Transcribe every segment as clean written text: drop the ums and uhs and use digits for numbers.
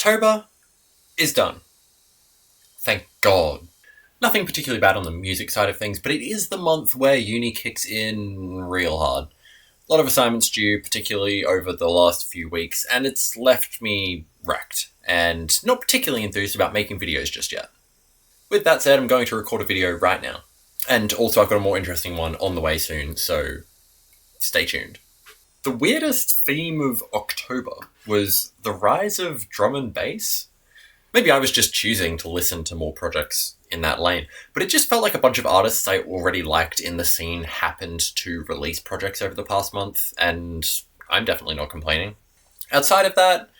October is done. Thank God. Nothing particularly bad on the music side of things, but it is the month where uni kicks in real hard. A lot of assignments due, particularly over the last few weeks, and it's left me wrecked, and not particularly enthused about making videos just yet. With that said, I'm going to record a video right now. And also I've got a more interesting one on the way soon, so stay tuned. The weirdest theme of October was the rise of drum and bass. Maybe I was just choosing to listen to more projects in that lane, but it just felt like a bunch of artists I already liked in the scene happened to release projects over the past month, and I'm definitely not complaining. Outside of that,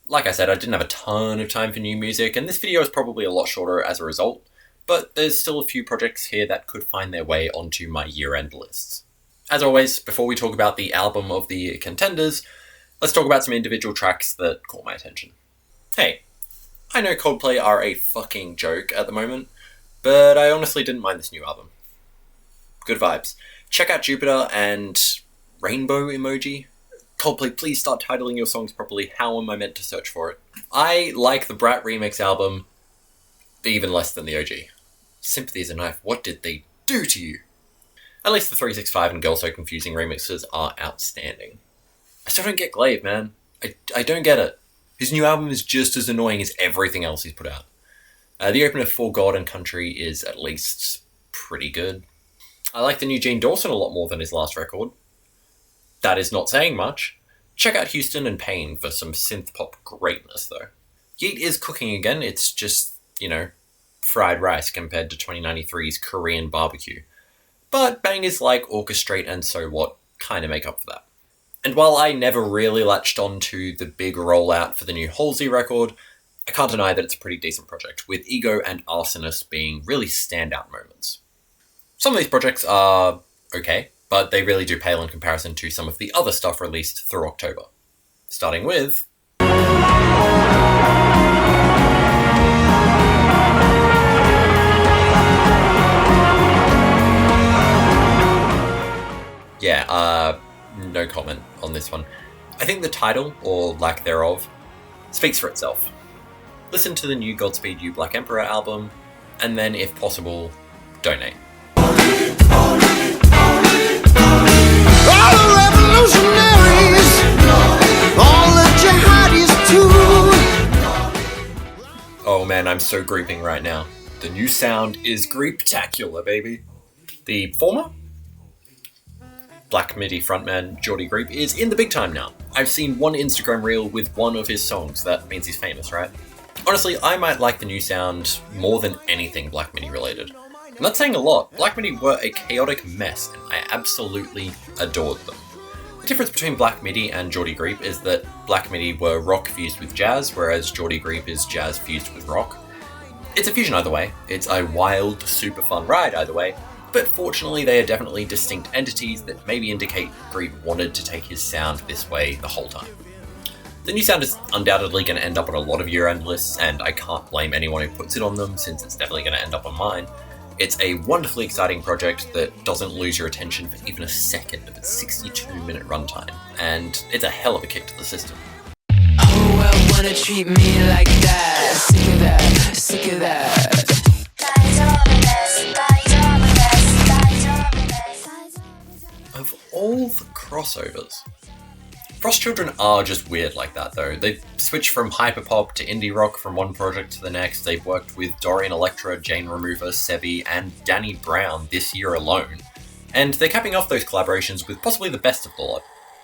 like I said, I didn't have a ton of time for new music, and this video is probably a lot shorter as a result, but there's still a few projects here that could find their way onto my year-end lists. As always, before we talk about the album of the year contenders, let's talk about some individual tracks that caught my attention. Hey, I know Coldplay are a fucking joke at the moment, but I honestly didn't mind this new album. Good vibes. Check out Jupiter and Rainbow Emoji. Coldplay, please start titling your songs properly. How am I meant to search for it? I like the Brat remix album even less than the OG. Sympathy is a Knife, what did they do to you? At least the 365 and Girl So Confusing remixes are outstanding. I still don't get Glaive, man. I don't get it. His new album is just as annoying as everything else he's put out. The opener For God and Country is at least pretty good. I like the new Gene Dawson a lot more than his last record. That is not saying much. Check out Houston and Pain for some synth pop greatness, though. Yeet is cooking again, it's just, fried rice compared to 2093's Korean barbecue. But bangers like Orchestrate and So What kind of make up for that. And while I never really latched on to the big rollout for the new Halsey record, I can't deny that it's a pretty decent project, with Ego and Arsonist being really standout moments. Some of these projects are okay, but they really do pale in comparison to some of the other stuff released through October. Starting with... no comment on this one. I think the title, or lack thereof, speaks for itself. Listen to the new Godspeed You Black Emperor album, and then, if possible, donate. All the revolutionaries, all the jihadis too. Oh man, I'm so Greeping right now. The new sound is Greeptacular, baby. The former Black MIDI frontman Geordie Greep is in the big time now. I've seen one Instagram reel with one of his songs. That means he's famous, right? Honestly, I might like the new sound more than anything Black MIDI related. And that's saying a lot. Black MIDI were a chaotic mess, and I absolutely adored them. The difference between Black MIDI and Geordie Greep is that Black MIDI were rock fused with jazz, whereas Geordie Greep is jazz fused with rock. It's a fusion either way. It's a wild, super fun ride either way. But fortunately, they are definitely distinct entities that maybe indicate Greep wanted to take his sound this way the whole time. The new sound is undoubtedly going to end up on a lot of year-end lists, and I can't blame anyone who puts it on them, since it's definitely going to end up on mine. It's a wonderfully exciting project that doesn't lose your attention for even a second of its 62-minute runtime, and it's a hell of a kick to the system. Oh, well, wanna treat me like that. Sick of that, sick of that. Of all the crossovers, Frost Children are just weird like that though. They've switched from hyperpop to indie rock from one project to the next. They've worked with Dorian Electra, Jane Remover, Sebi, and Danny Brown this year alone. And they're capping off those collaborations with possibly the best of the lot,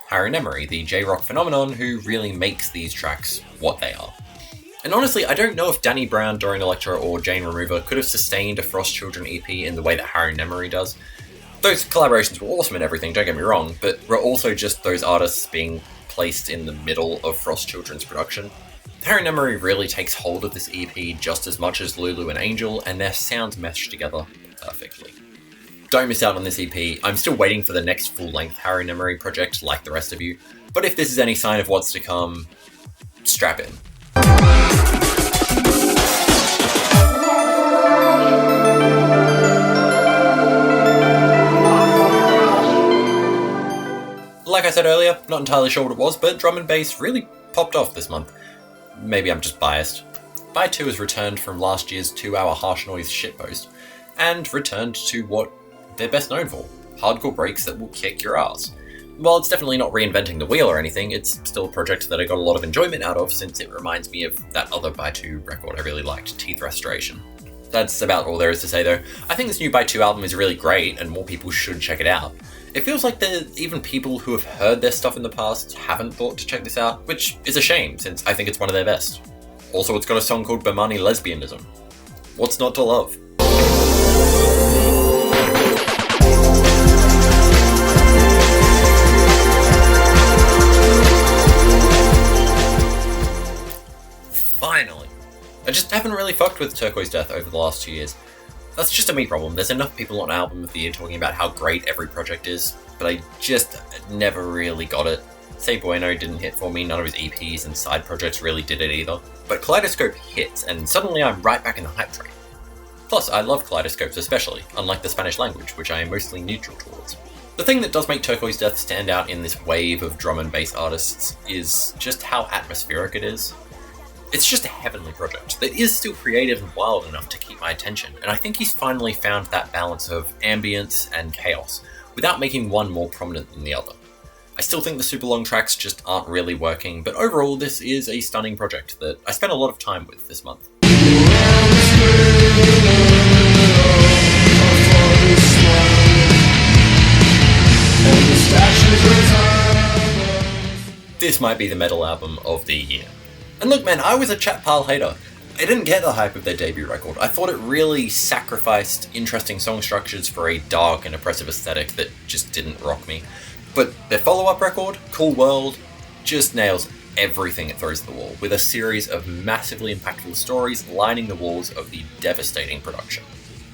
Harry Nemery, the J-rock phenomenon who really makes these tracks what they are. And honestly, I don't know if Danny Brown, Dorian Electra, or Jane Remover could have sustained a Frost Children EP in the way that Harry Nemery does. Those collaborations were awesome and everything, don't get me wrong, but were also just those artists being placed in the middle of Frost Children's production. Harry Nemery really takes hold of this EP just as much as Lulu and Angel, and their sounds mesh together perfectly. Don't miss out on this EP. I'm still waiting for the next full-length Harry Nemery project like the rest of you, but if this is any sign of what's to come, strap in. Like I said earlier, not entirely sure what it was, but drum and bass really popped off this month. maybe I'm just biased. By 2 has returned from last year's 2-hour harsh noise shitpost, and returned to what they're best known for, hardcore breaks that will kick your ass. While it's definitely not reinventing the wheel or anything, it's still a project that I got a lot of enjoyment out of since it reminds me of that other By 2 record I really liked, Teeth Restoration. That's about all there is to say though. I think this new By 2 album is really great and more people should check it out. It feels like even people who have heard their stuff in the past haven't thought to check this out, which is a shame since I think it's one of their best. Also, it's got a song called Bimani Lesbianism. What's not to love? Finally. I just haven't really fucked with Turquoise Death over the last 2 years. That's just a me problem. There's enough people on Album of the Year talking about how great every project is, but I just never really got it. Say Bueno didn't hit for me, none of his EPs and side projects really did it either. But Kaleidoscope hits, and suddenly I'm right back in the hype train. Plus, I love kaleidoscopes especially, unlike the Spanish language, which I am mostly neutral towards. The thing that does make Turquoise Death stand out in this wave of drum and bass artists is just how atmospheric it is. It's just a heavenly project that is still creative and wild enough to keep my attention, and I think he's finally found that balance of ambience and chaos, without making one more prominent than the other. I still think the super long tracks just aren't really working, but overall this is a stunning project that I spent a lot of time with this month. This might be the metal album of the year. And look man, I was a Chat Pile hater. I didn't get the hype of their debut record. I thought it really sacrificed interesting song structures for a dark and oppressive aesthetic that just didn't rock me. But their follow-up record, Cool World, just nails everything it throws at the wall, with a series of massively impactful stories lining the walls of the devastating production.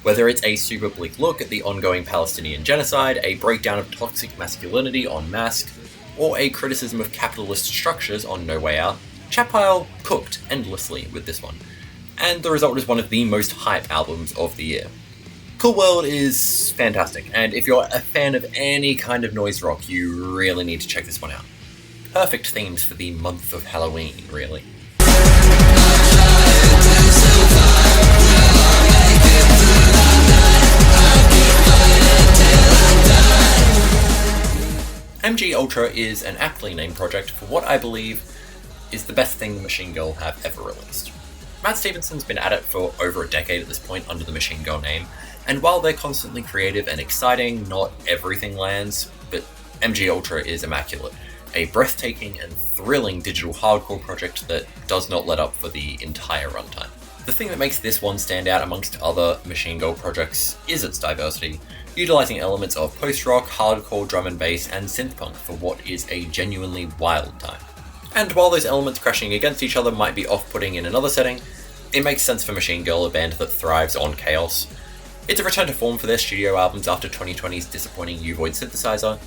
Whether it's a super bleak look at the ongoing Palestinian genocide, a breakdown of toxic masculinity on Mask, or a criticism of capitalist structures on No Way Out, Chat Pile cooked endlessly with this one, and the result is one of the most hype albums of the year. Cool World is fantastic, and if you're a fan of any kind of noise rock, you really need to check this one out. Perfect themes for the month of Halloween, really. MG Ultra is an aptly named project for what I believe is the best thing Machine Girl have ever released. Matt Stevenson's been at it for over a decade at this point under the Machine Girl name, and while they're constantly creative and exciting, not everything lands, but MG Ultra is immaculate. A breathtaking and thrilling digital hardcore project that does not let up for the entire runtime. The thing that makes this one stand out amongst other Machine Girl projects is its diversity, utilising elements of post-rock, hardcore, drum and bass, and synthpunk for what is a genuinely wild time. And while those elements crashing against each other might be off-putting in another setting, it makes sense for Machine Girl, a band that thrives on chaos. It's a return to form for their studio albums after 2020's disappointing U-Void synthesizer,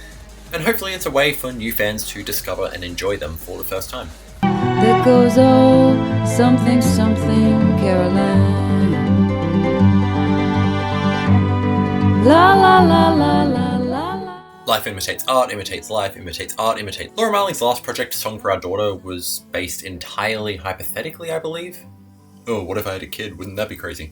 and hopefully it's a way for new fans to discover and enjoy them for the first time. There goes oh something something Caroline. La la la la la la la. Life imitates art, imitates life, imitates art, imitates... Laura Marling's last project, Song for Our Daughter, was based entirely hypothetically, I believe. Oh, what if I had a kid? Wouldn't that be crazy?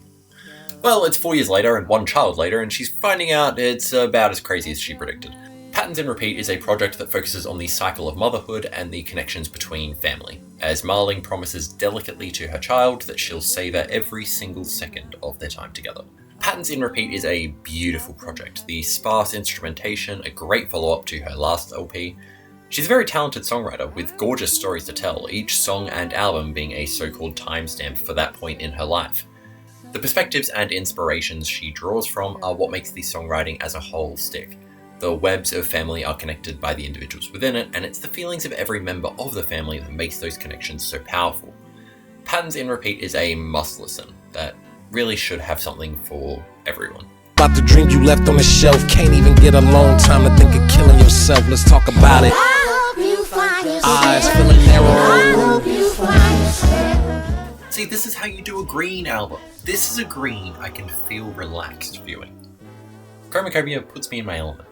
Well, it's 4 years later and 1 child later, and she's finding out it's about as crazy as she predicted. Patterns in Repeat is a project that focuses on the cycle of motherhood and the connections between family, as Marling promises delicately to her child that she'll savour every single second of their time together. Patterns in Repeat is a beautiful project, the sparse instrumentation, a great follow-up to her last LP. She's a very talented songwriter with gorgeous stories to tell, each song and album being a so-called timestamp for that point in her life. The perspectives and inspirations she draws from are what makes the songwriting as a whole stick. The webs of family are connected by the individuals within it, and it's the feelings of every member of the family that makes those connections so powerful. Patterns in Repeat is a must listen that really should have something for everyone. About the drink you left on the shelf, can't even get alone, time to think of killing yourself, let's talk about it. I hope you find yourself. Eyes feeling narrow. I hope you find yourself. See, this is how you do a green album. This is a green I can feel relaxed viewing. CHROMAKOPIA puts me in my element.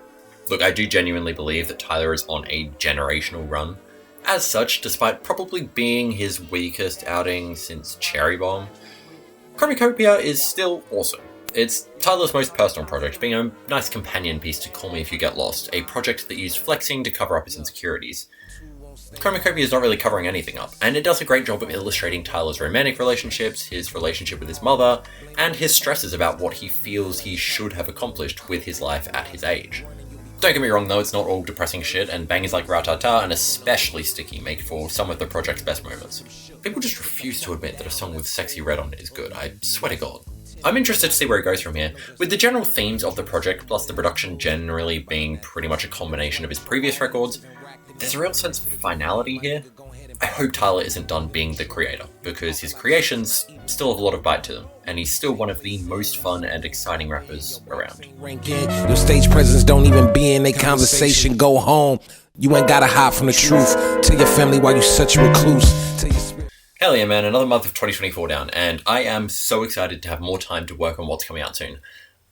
Look, I do genuinely believe that Tyler is on a generational run, As such, despite probably being his weakest outing since Cherry Bomb, CHROMAKOPIA is still awesome. It's Tyler's most personal project, being a nice companion piece to Call Me If You Get Lost, a project that used flexing to cover up his insecurities. CHROMAKOPIA is not really covering anything up, and it does a great job of illustrating Tyler's romantic relationships, his relationship with his mother, and his stresses about what he feels he should have accomplished with his life at his age. Don't get me wrong though, it's not all depressing shit, and bangers like Ratata and especially Sticky make for some of the project's best moments. People just refuse to admit that a song with Sexy Red on it is good, I swear to God. I'm interested to see where it goes from here. With the general themes of the project, plus the production generally being pretty much a combination of his previous records, there's a real sense of finality here. I hope Tyler isn't done being the creator, because his creations still have a lot of bite to them, and he's still one of the most fun and exciting rappers around. Your stage presence don't even be in a conversation. Go home. You ain't gotta hide from the truth. Tell your family why you such a recluse. Hell yeah, man, another month of 2024 down, and I am so excited to have more time to work on what's coming out soon.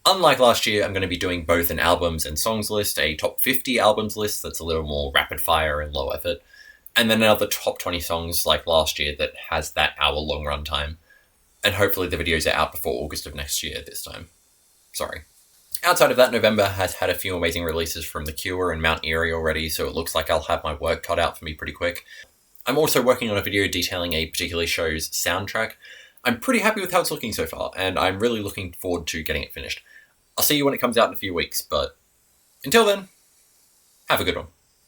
Unlike last year, I'm going to be doing both an albums and songs list, a top 50 albums list that's a little more rapid fire and low effort, and then another top 20 songs like last year that has that hour-long runtime. And hopefully the videos are out before August of next year this time. Sorry. Outside of that, November has had a few amazing releases from The Cure and Mount Eerie already, so it looks like I'll have my work cut out for me pretty quick. I'm also working on a video detailing a particular show's soundtrack. I'm pretty happy with how it's looking so far, and I'm really looking forward to getting it finished. I'll see you when it comes out in a few weeks, but until then, have a good one.